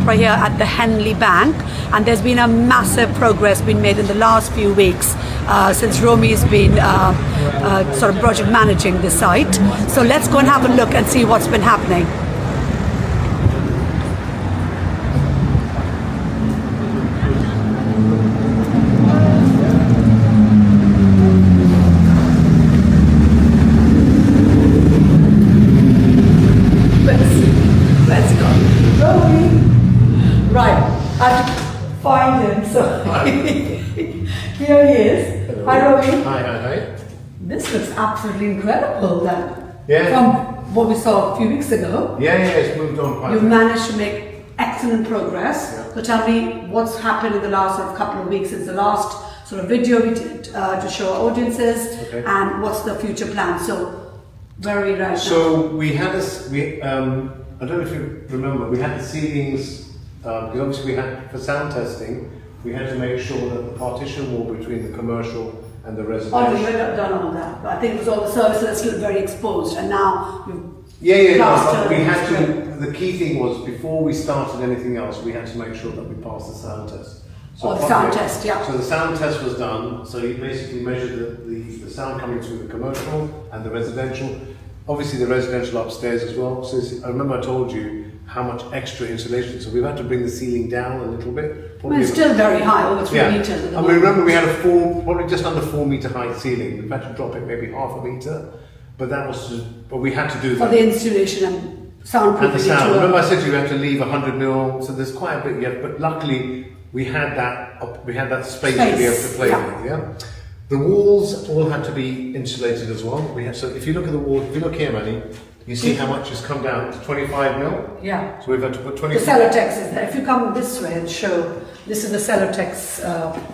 Chopra here at the Henley Bank, and there's been a massive progress been made in the last few weeks since Romey's been sort of project managing this site. So let's go and have a look and see what's been happening. Let's go. Romey. Right, I have to find him, so here he is. Hello. Hi Romey. Hi. This looks absolutely incredible then. Yeah. From what we saw a few weeks ago. Yeah, it's moved on quite a You've bit. managed to make excellent progress. Yeah. So tell me what's happened in the last sort of couple of weeks since the last sort of video we did to show our audiences, Okay. and what's the future plan. So where are we right now? So we had this, I don't know if you remember, we had the ceilings, because obviously we had, for sound testing, we had to make sure that the partition wall between the commercial and the residential. Oh, you had done all that, but I think it was all the services that still very exposed, and now you've Yeah, plastered we had it. to, the key thing was before we started anything else, we had to make sure that we passed the sound test. Oh, the sound test, yeah. So the sound test was done, so you basically measured the sound coming through the commercial and the residential. Obviously the residential upstairs as well. So I remember I told you how much extra insulation, so we've had to bring the ceiling down a little bit. Well, it's still very high, over 3 meters at the And moment. we remember we had a probably just under 4 meter height ceiling. We've had to drop it maybe half a meter, but but we had to do that. For the insulation and soundproofing. And the sound. Remember I said to you we have to leave 100 mil, so there's quite a bit yet, but luckily we had that space to be able to play with, yeah? The walls all had to be insulated as well. So if you look at the wall, if you look here, Manni, you see how much has come down to 25 mil? Yeah. So we've had to put The 25. Celotex is there. If you come this way and show, this is the Celotex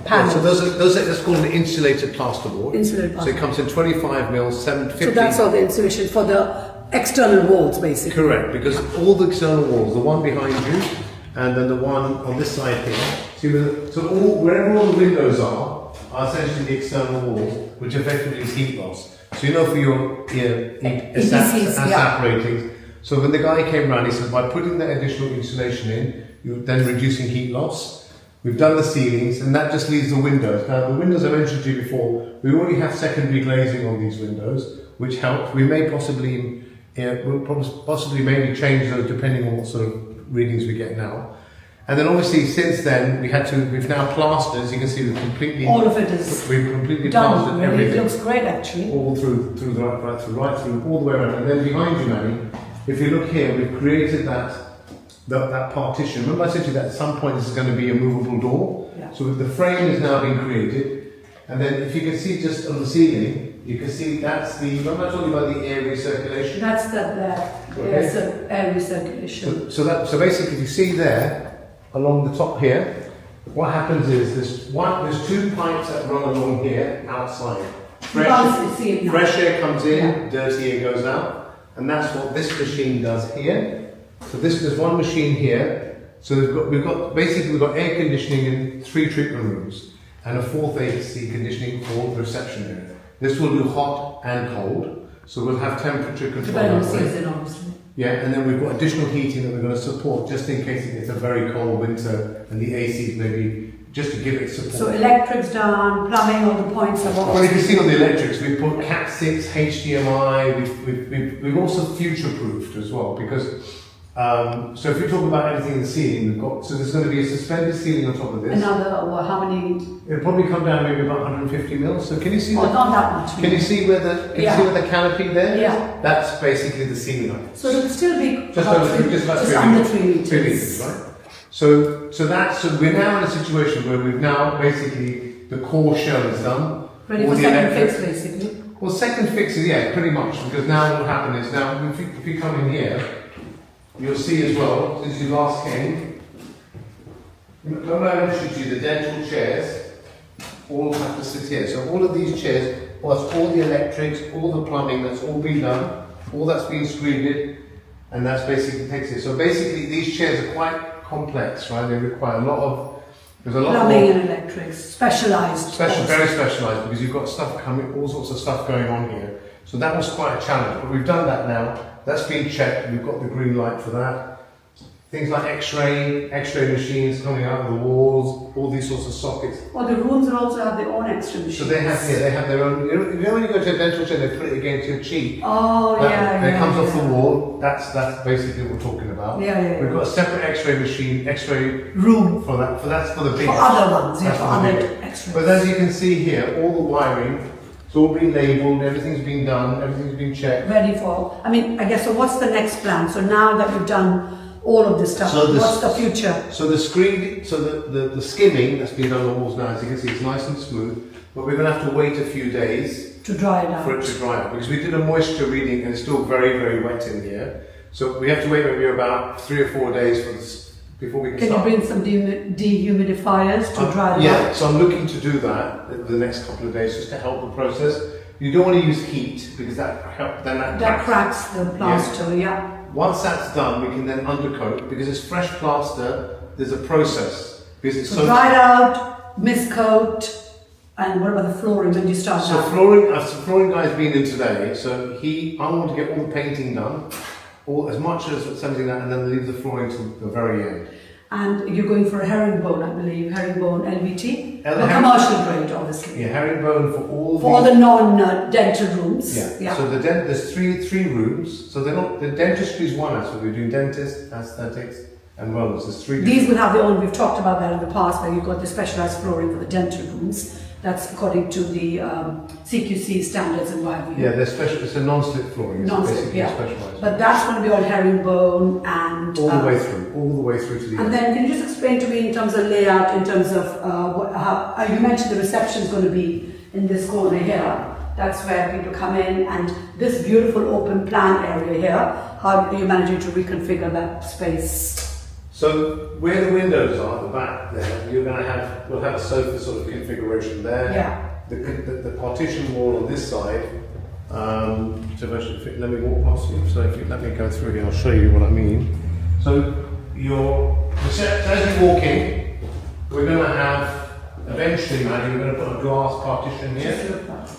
panel. Yeah, so those are that's called an insulated plasterboard. Insulated So it comes in 25 mil, 750. So that's all the insulation for the external walls, basically. Correct, because all the external walls, the one behind you, and then the one on this side here. So wherever all the windows are essentially the external walls, which effectively is heat loss. So you know for your ASAP ratings. So when the guy came round, he said by putting that additional insulation in, you're then reducing heat loss. We've done the ceilings, and that just leaves the windows. Now the windows I mentioned to you before, we already have secondary glazing on these windows, which helps. We may possibly maybe change those depending on what sort of readings we get now. And then obviously since then we've now plastered, as you can see we've completely done. plastered Really, everything. it looks great actually. All through right through all the way around. And then behind you, Manni, if you look here, we've created that partition. Remember I said to you that at some point this is going to be a movable door? Yeah. So the frame has now been created. And then if you can see just on the ceiling, you can see that's remember I told you about the air recirculation? That's the air recirculation. So basically if you see there, along the top here, what happens is there's two pipes that run along here outside. Fresh air comes in, dirty air goes out, and that's what this machine does here. So there's one machine here. So we've got air conditioning in 3 treatment rooms and a 4th AC conditioning for the reception area. This will do hot and cold, so we'll have temperature control. Yeah, and then we've got additional heating that we're going to support just in case it's a very cold winter and the ACs maybe just to give it support. So electrics down, plumbing, all the points of all. Well, if you see on the electrics, we've put Cat6, HDMI, we've also future-proofed as well because so if you talk about anything in the ceiling, there's going to be a suspended ceiling on top of this. How many? It'll probably come down maybe about 150 mils. So can you see? Not that much. Can you see where the canopy there is? Yeah. That's basically the ceiling height. So it'll still be just under 3 meters. 3 meters, right? So we're now in a situation where we've now basically the core shell is done. Ready for second fix, basically. Well, second fix is pretty much, because now what will happen is now if you come in here, you'll see as well, since you last came, remember I mentioned to you the dental chairs all have to sit here. So all of these chairs, plus all the electrics, all the plumbing, that's all been done, all that's been screened, and that's basically takes it. So basically these chairs are quite complex, right? They require there's a lot plumbing more and electrics, specialised. very specialised, because you've got stuff coming, all sorts of stuff going on here. So that was quite a challenge, but we've done that now. That's been checked. We've got the green light for that. things like X-ray machines coming out of the walls, all these sorts of sockets. Well, the rooms will also have their own X-ray machines. So they have their own. You know when you go to a dental chair, they put it against your cheek. Oh, It comes off the wall. That's basically what we're talking about. We've got a separate X-ray machine, X-ray room for that. That's for the big. For other ones, for other X-rays. But as you can see here, all the wiring. It's all been labelled, everything's been done, everything's been checked. Ready for, I guess, so what's the next plan? So now that you've done all of this stuff, what's the future? So the the skimming that's been done on the walls now, as you can see, it's nice and smooth, but we're going to have to wait a few days to dry it out. For it to dry out, because we did a moisture reading and it's still very, very wet in here. So we have to wait maybe about 3 or 4 days for this before we can start. Can you bring some dehumidifiers to dry it out? Yeah, so I'm looking to do that the next couple of days just to help the process. You don't want to use heat because that cracks the plaster, yeah. Once that's done, we can then undercoat. Because it's fresh plaster, there's a process. Because it's so dry it out, miscoat, and what about the flooring when you start? So flooring guy's been in today, so I want to get all the painting done, as much as something like that, and then leave the flooring to the very end. And you're going for a herringbone, I believe, herringbone LVT? Commercial grade, obviously. Yeah, herringbone for all for the non-dental rooms. Yeah. So there's three rooms. So they're not, the dentistry is one aspect. We're doing dentist, aesthetics, and wellness. There's three. These will have their own. We've talked about that in the past, where you've got the specialized flooring for the dental rooms. That's according to the CQC standards and what have you. Yeah, they're special. It's a non-slip flooring. Non-slip, yeah. Specialized. But that's going to be on herringbone and all the way through to the end. And then, can you just explain to me in terms of layout, in terms of how you mentioned the reception is going to be in this corner here. That's where people come in, and this beautiful open plan area here. How are you managing to reconfigure that space? So where the windows are at the back there, we'll have a sofa sort of configuration there. Yeah. The partition wall on this side. Let me walk past you. So if you let me go through here, I'll show you what I mean. So as you walk in, we're going to have eventually, Manni, we're going to put a glass partition here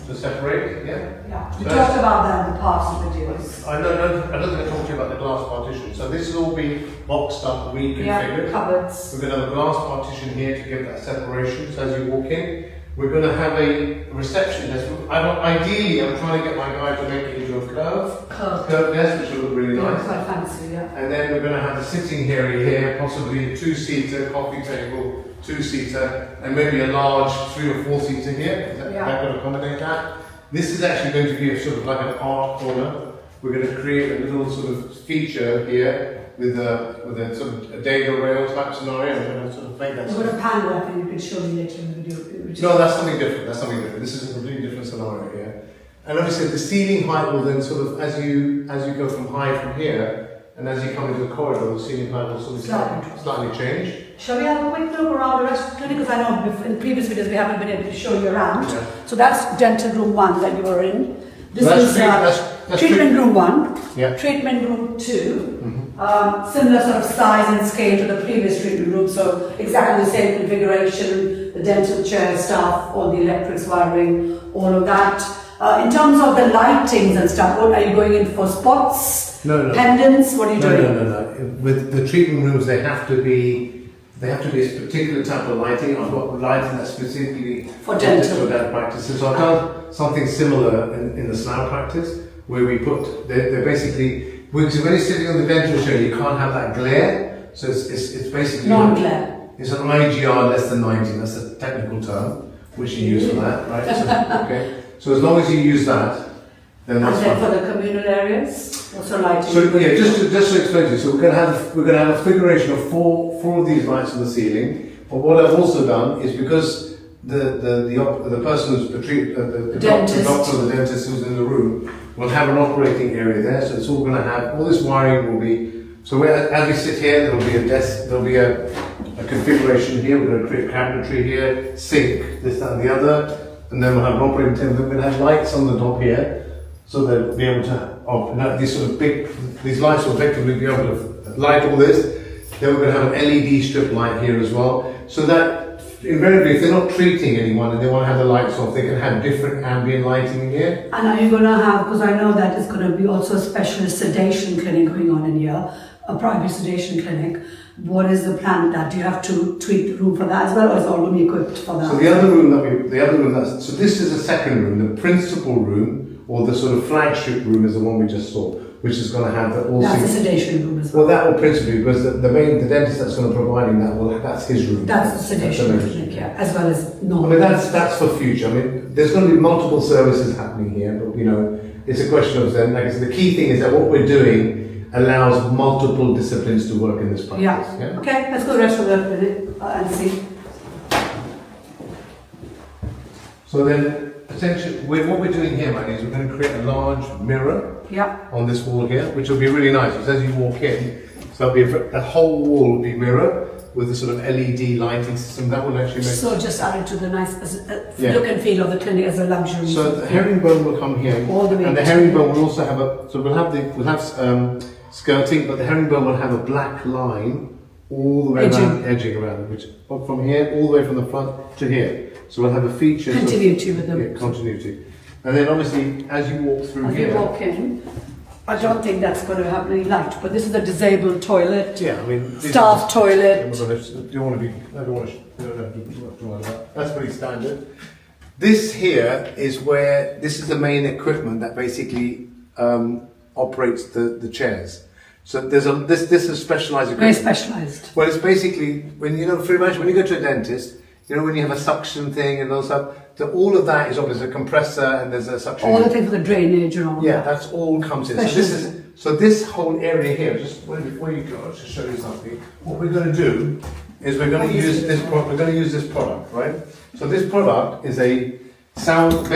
to separate. Yeah. You talked about that in the past videos. I don't think I talked to you about the glass partition. So this will all be boxed up, reconfigured. Yeah, cupboards. We're going to have a glass partition here to give that separation. So as you walk in, we're going to have a reception desk. Ideally, I'm trying to get my guy to make it into a curve desk, which will look really nice. Quite fancy, yeah. And then we're going to have the sitting area here, possibly a 2-seater coffee table, 2-seater, and maybe a large 3 or 4-seater here. That could accommodate that. This is actually going to be a sort of like an art corner. We're going to create a little sort of feature here with a sort of a data rail type scenario. We're going to sort of make that. We've got a pan work, and you can show me later in the video. No, that's something different. This is a completely different scenario here. And obviously the ceiling height will then sort of, as you go from high from here, and as you come into the corridor, the ceiling height will sort of slightly change. Shall we have a quick look around the rest of the clinic? Because I know in previous videos we haven't been able to show you around. Yeah. So that's dental room 1 that you were in. This is treatment room 1, treatment room 2, similar sort of size and scale to the previous treatment room, so exactly the same configuration, the dental chair stuff, all the electrics wiring, all of that. In terms of the lightings and stuff, what are you going in for? Spots? No. Pendants? What are you doing? No. With the treatment rooms, they have to be a particular type of lighting. I've got lighting that's specifically for dental practices. So I've done something similar in the SNAU practice, where we put, they're basically, because when you're sitting on the dental chair, you can't have that glare. So it's basically non-glare. It's an IGR less than 90. That's a technical term which you use for that, right? So as long as you use that, then that's fine. And then for the communal areas, also lighting. So just to explain to you, so we're going to have a configuration of four of these lights on the ceiling. But what I've also done is, because the person who's the doctor or the dentist who's in the room will have an operating area there. So it's all going to have, all this wiring will be. So as we sit here, there'll be a desk, there'll be a configuration here. We're going to create cabinetry here, sink, this, that, and the other. And then we'll have an operating table. We're going to have lights on the top here, so they'll be able to, these sort of these lights will effectively be able to light all this. Then we're going to have an LED strip light here as well, so that invariably, if they're not treating anyone and they want to have the lights off, they can have different ambient lighting here. And are you going to have, because I know that it's going to be also a specialist sedation clinic going on in here, a private sedation clinic. What is the plan with that? Do you have to tweak the room for that as well, or is it all going to be equipped for that? So so this is the second room, the principal room, or the sort of flagship room is the one we just saw, which is going to have the all. That's a sedation room as well. Well, that will principally, because the dentist that's going to provide him that's his room. That's the sedation clinic, yeah, as well as normal. I mean, that's for future. I mean, there's going to be multiple services happening here, but it's a question of then. Like I said, the key thing is that what we're doing allows multiple disciplines to work in this practice. Yeah. Okay, let's go the rest of the clinic and see. So then, essentially, what we're doing here, Manni, is we're going to create a large mirror on this wall here, which will be really nice. Because as you walk in, so that'll be a whole wall will be mirror with a sort of LED lighting system that will actually make. So just add it to the nice look and feel of the clinic as a luxury. So the herringbone will come here, all the way, and the herringbone will also have we'll have skirting, but the herringbone will have a black line all the way around, edging around it, which from here all the way from the front to here. So we'll have a feature continuity with them. Yeah, continuity, and then obviously as you walk through here. As you walk in, I don't think that's going to have any light, but this is a disabled toilet. Yeah, I mean staff toilet. You don't want to do that. That's pretty standard. This here is where this is the main equipment that basically operates the chairs. So there's this is specialized equipment. Very specialized. Well, it's basically when pretty much when you go to a dentist, when you have a suction thing and all stuff. So all of that is obviously a compressor and there's a suction. All the thing for the drainage and all that. Yeah, that's all comes in. So this whole area here, just before you go, I'll just show you something. What we're going to do is we're going to use this product, right? So this product is a sound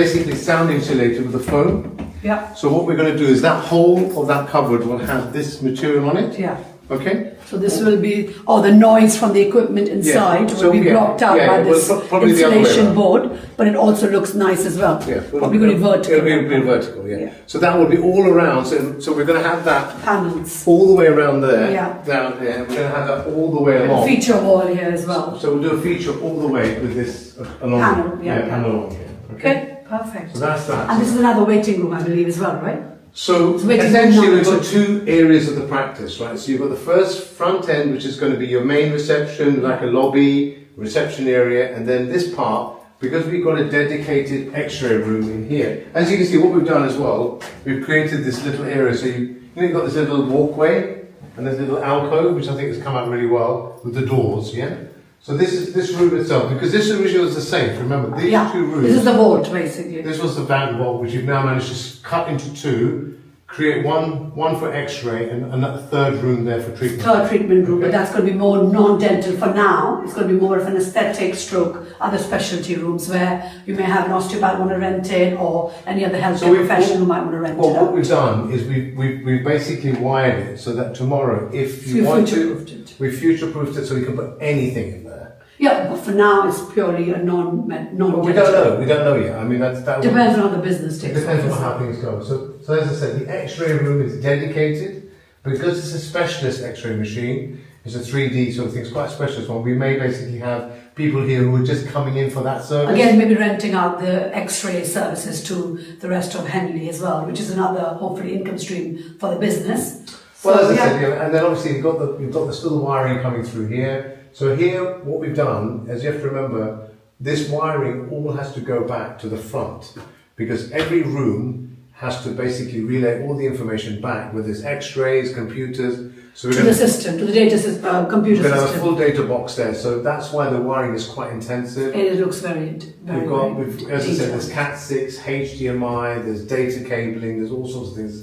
insulator with a foam. Yeah. So what we're going to do is that whole of that cupboard will have this material on it. Yeah. Okay. So this will be, the noise from the equipment inside will be blocked out by this insulation board, but it also looks nice as well. Yeah. Probably going to be vertical. It'll be vertical, yeah. So that will be all around. So we're going to have that panels all the way around there, down there. We're going to have that all the way along. Feature wall here as well. So we'll do a feature all the way with this along. Panel, panel along here. Okay, perfect. So that's that. And this is another waiting room, I believe, as well, right? So essentially we've got two areas of the practice, right? So you've got the first front end, which is going to be your main reception, like a lobby, reception area, and then this part, because we've got a dedicated x-ray room in here. As you can see, what we've done as well, we've created this little area. So you've got this little walkway and this little alcove, which I think has come out really well with the doors, yeah? So this room itself, because this originally was the safe, remember, these two rooms. This is the vault, basically. This was the van vault, which you've now managed to cut into two, create one for x-ray and a third room there for treatment. Third treatment room, but that's going to be more non-dental for now. It's going to be more of an aesthetic stroke, other specialty rooms where you may have an osteopath want to rent it or any other healthcare professional who might want to rent it. Well, what we've done is we've basically wired it so that tomorrow, if you want to, we future-proofed it so we can put anything in there. Yeah, but for now it's purely a non-dental. Well, we don't know yet. I mean, that depends on how the business takes. Depends on how things go. So as I said, the X-ray room is dedicated because it's a specialist X-ray machine. It's a 3D sort of thing. It's quite a specialist one. We may basically have people here who are just coming in for that service. Again, maybe renting out the X-ray services to the rest of Henley as well, which is another hopefully income stream for the business. Well, as I said, and then obviously you've got the still the wiring coming through here. So here, what we've done, as you have to remember, this wiring all has to go back to the front because every room has to basically relay all the information back, whether it's X-rays, computers. So to the system, to the data system, computer system. We're going to have a full data box there, so that's why the wiring is quite intensive. It looks very as I said, there's Cat6, HDMI, there's data cabling, there's all sorts of things.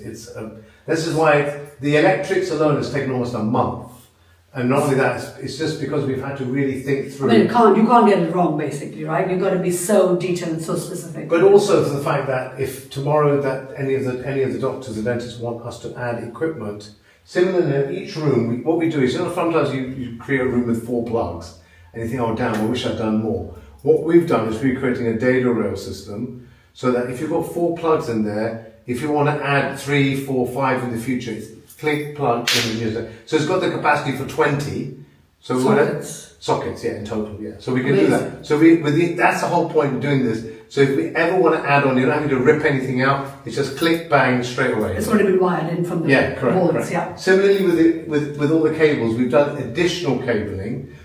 This is why the electrics alone has taken almost a month. And not only that, it's just because we've had to really think through. I mean, you can't get it wrong, basically, right? You've got to be so detailed and so specific. But also for the fact that if tomorrow that any of the doctors, the dentists want us to add equipment, similarly in each room, what we do is, sometimes you create a room with 4 plugs, and you think, oh damn, I wish I'd done more. What we've done is we're creating a data rail system, so that if you've got 4 plugs in there, if you want to add 3, 4, 5 in the future, it's click, plug, and use it. So it's got the capacity for 20. So sockets, yeah, in total, yeah. So we can do Amazing. that. So that's the whole point of doing this. So if we ever want to add on, you don't have to rip anything out. It's just click, bang, straight away. It's already been wired in from the correct, walls, correct. yeah. Similarly with all the cables, we've done additional cabling.